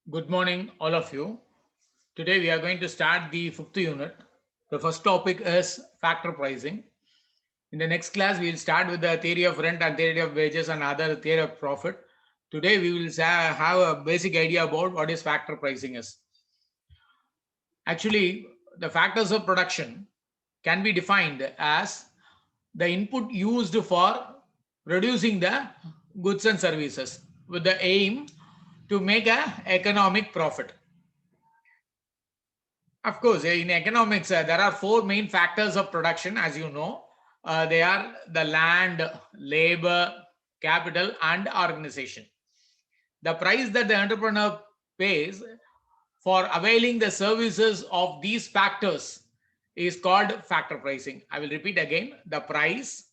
Good morning, all of you. Today we are going to start the fifth unit. The first topic is factor pricing. In the next class, we will start with the theory of rent and theory of wages and other theory of profit. Today we will have a basic idea about what is factor pricing is. Actually, the factors of production can be defined as the input used for producing the goods and services with the aim to make a economic profit. Of course, in economics, there are four main factors of production, as you know. They are the land, labor, capital, and organization. The price that the entrepreneur pays for availing the services of these factors is called factor pricing. I will repeat again, the price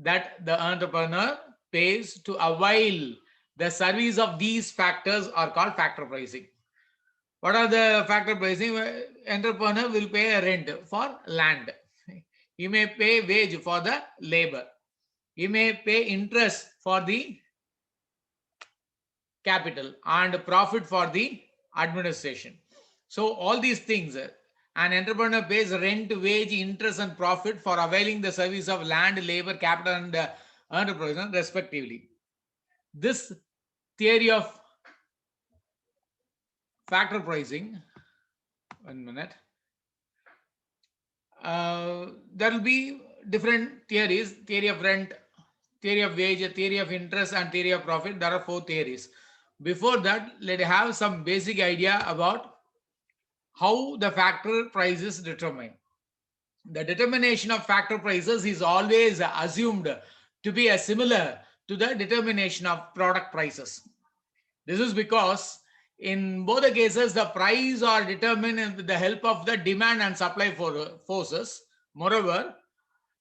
that the entrepreneur pays to avail the service of these factors are called factor pricing. What are the factor pricing? Entrepreneur will pay a rent for land. He may pay wage for the labor. He may pay interest for the capital and profit for the administration. So all these things, an entrepreneur pays rent, wage, interest and profit for availing the service of land, labor, capital and entrepreneur respectively. This theory of factor pricing, one minute, there will be different theories: theory of rent, theory of wage, theory of interest and theory of profit. There are four theories. Before that, let's have some basic idea about how the factor price is determined. The determination of factor prices is always assumed to be similar to the determination of product prices. This is because in both the cases, the price are determined with the help of the demand and supply forces. Moreover,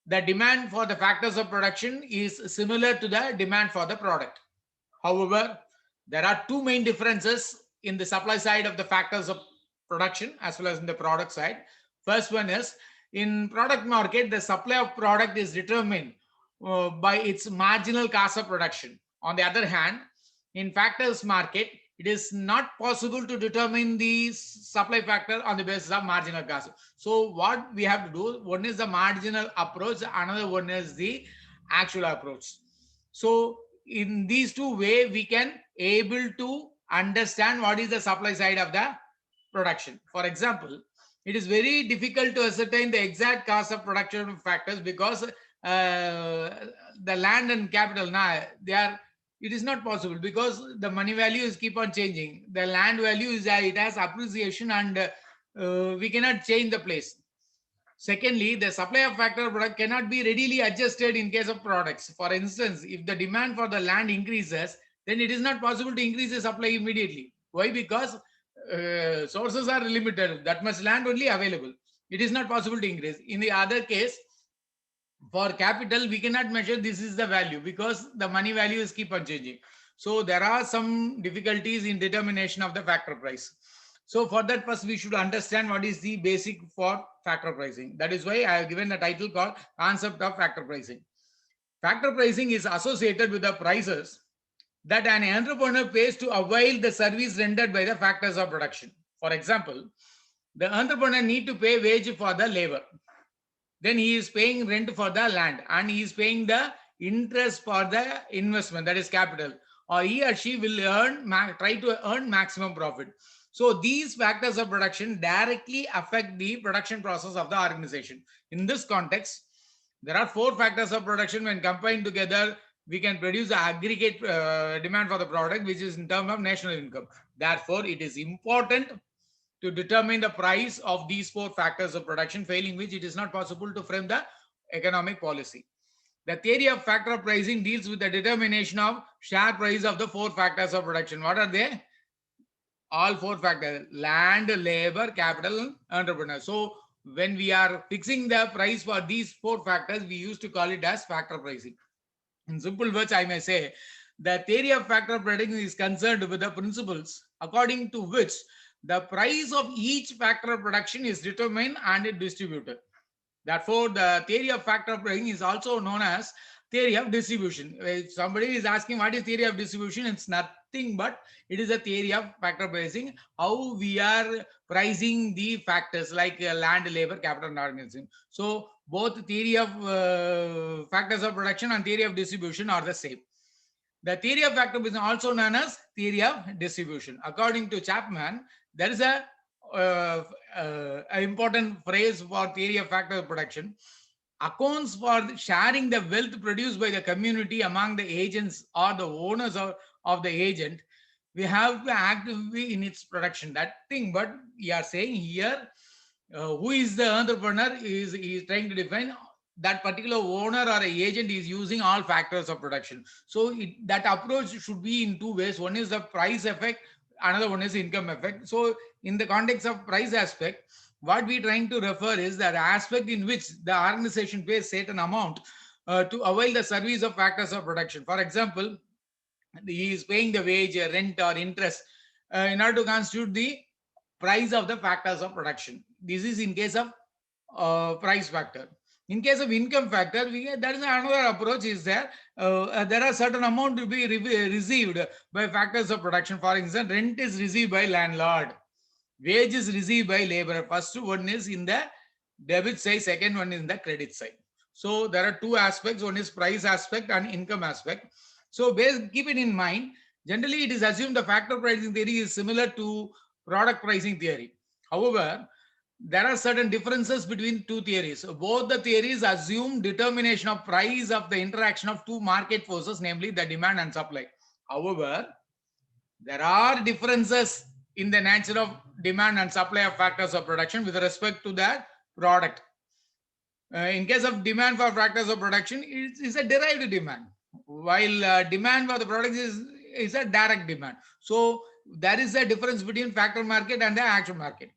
the demand for the factors of production is similar to the demand for the product. However, there are two main differences in the supply side of the factors of production as well as in the product side. First one is, in product market, the supply of product is determined by its marginal cost of production. On the other hand, in factors market, it is not possible to determine the supply factor on the basis of marginal cost. So what we have to do, one is the marginal approach, another one is the actual approach. So in these two ways, we can able to understand what is the supply side of the production. For example, it is very difficult to ascertain the exact cost of production factors because the land and capital now they are, it is not possible because the money values keep on changing. The land value is it has appreciation and we cannot change the place. Secondly, the supply of factor product cannot be readily adjusted in case of products. For instance, if the demand for the land increases, then it is not possible to increase the supply immediately. Why? Because sources are limited. That much land only available. It is not possible to increase. In the other case, for capital, we cannot measure this is the value because the money values keep on changing. So there are some difficulties in determination of the factor price. So for that, first we should understand what is the basic for factor pricing. That is why I have given the title called concept of factor pricing. Factor pricing is associated with the prices that an entrepreneur pays to avail the service rendered by the factors of production. For example, the entrepreneur need to pay wage for the labor. Then he is paying rent for the land and he is paying the interest for the investment, that is capital, or he or she will try to earn maximum profit. So these factors of production directly affect the production process of the organization. In this context, there are four factors of production. When combined together, we can produce the aggregate demand for the product, which is in terms of national income. Therefore, it is important to determine the price of these four factors of production, failing which it is not possible to frame the economic policy. The theory of factor pricing deals with the determination of share price of the four factors of production. What are they? All four factors: land, labor, capital, entrepreneur. So when we are fixing the price for these four factors, we used to call it as factor pricing. In simple words, I may say the theory of factor pricing is concerned with the principles according to which the price of each factor of production is determined and distributed. Therefore, the theory of factor pricing is also known as theory of distribution. If somebody is asking what is theory of distribution, it's nothing but it is a theory of factor pricing, how we are pricing the factors like land, labor, capital, and organism. So both theory of factors of production and theory of distribution are the same. The theory of factor is also known as theory of distribution. According to Chapman, there is a important phrase for theory of factor production. Accounts for sharing the wealth produced by the community among the agents or the owners of the agent. We have to actively in its production. That thing, but we are saying here, who is the entrepreneur is trying to define that particular owner or a agent is using all factors of production. So that approach should be in two ways. One is the price effect, another one is income effect. So in the context of price aspect, what we trying to refer is that aspect in which the organization pays certain amount to avail the service of factors of production. For example, he is paying the wage, rent, or interest in order to constitute the price of the factors of production. This is in case of price factor. In case of income factor, there is another approach is there. There are certain amount to be received by factors of production. For example, rent is received by landlord, wage is received by labor. First one is in the debit side, second one is in the credit side. So there are two aspects. One is price aspect and income aspect. So keep it in mind. Generally, it is assumed the factor pricing theory is similar to product pricing theory. However, there are certain differences between two theories. Both the theories assume determination of price of the interaction of two market forces, namely the demand and supply. However, there are differences in the nature of demand and supply of factors of production with respect to that product. In case of demand for factors of production, it is a derived demand, while demand for the product is a direct demand. So there is a difference between factor market and the actual market.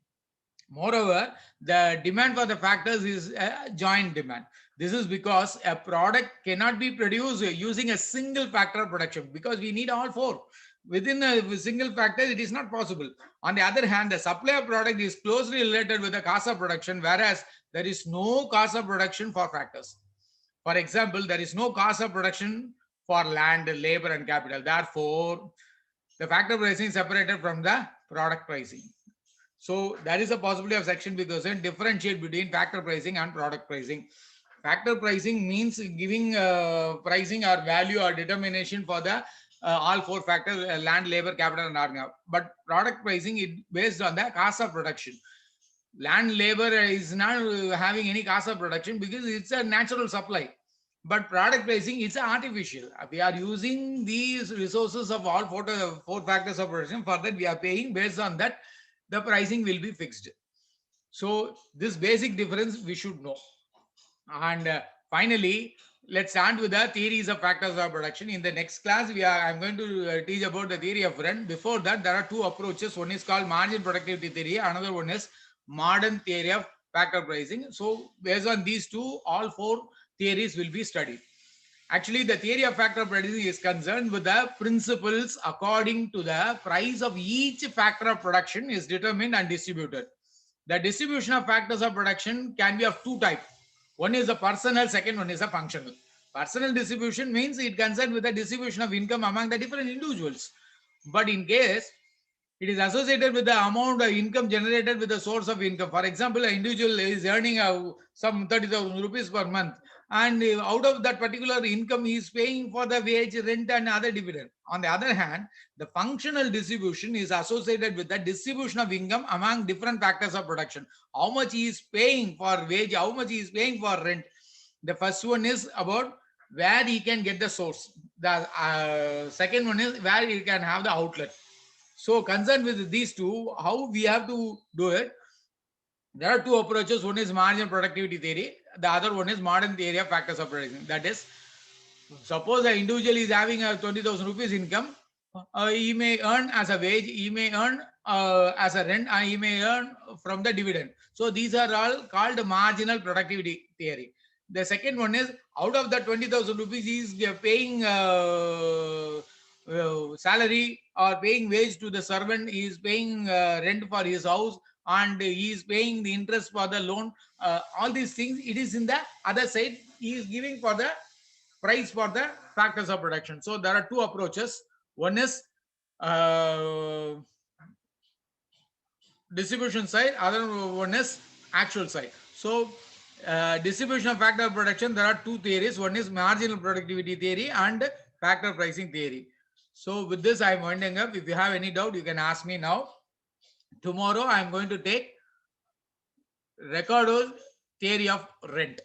Moreover, the demand for the factors is a joint demand. This is because a product cannot be produced using a single factor of production because we need all four. Within a single factor, it is not possible. On the other hand, the supply of product is closely related with the cost of production, whereas there is no cost of production for factors. For example, there is no cost of production for land, labor, and capital. Therefore, the factor pricing is separated from the product pricing. So there is a possibility of section because differentiate between factor pricing and product pricing. Factor pricing means giving pricing or value or determination for the all four factors: land, labor, capital, and organ. But product pricing is based on the cost of production. Land, labor is not having any cost of production because it's a natural supply. But product pricing is artificial. We are using these resources of all four factors of production. For that, we are paying based on that. The pricing will be fixed. So this basic difference we should know. And finally, let's start with the theories of factors of production. In the next class, I'm going to teach about the theory of rent. Before that, there are two approaches. One is called margin productivity theory. Another one is modern theory of factor pricing. So based on these two, all four theories will be studied. Actually, the theory of factor pricing is concerned with the principles according to the price of each factor of production is determined and distributed. The distribution of factors of production can be of two types. One is the personal, second one is a functional. Personal distribution means it concerns with the distribution of income among the different individuals. But in case it is associated with the amount of income generated with the source of income. For example, an individual is earning some 30,000 rupees per month, and out of that particular income, he is paying for the wage, rent, and other dividend. On the other hand, the functional distribution is associated with the distribution of income among different factors of production. How much he is paying for wage, how much he is paying for rent. The first one is about where he can get the source. The second one is where he can have the outlet. So concerned with these two, how we have to do it? There are two approaches. One is marginal productivity theory. The other one is modern theory of factors of production. That is, suppose an individual is having a 20,000 rupees income, he may earn as a wage, he may earn as a rent, and he may earn from the dividend. So these are all called marginal productivity theory. The second one is out of the 20,000 rupees, he is paying salary or paying wage to the servant, he is paying rent for his house, and he is paying the interest for the loan. All these things, it is in the other side, he is giving for the price for the factors of production. So there are two approaches. One is distribution side, other one is actual side. So distribution of factor of production, there are two theories. One is marginal productivity theory and factor pricing theory. So with this, I'm winding up. If you have any doubt, you can ask me now. Tomorrow, I'm going to take Ricardo's theory of rent.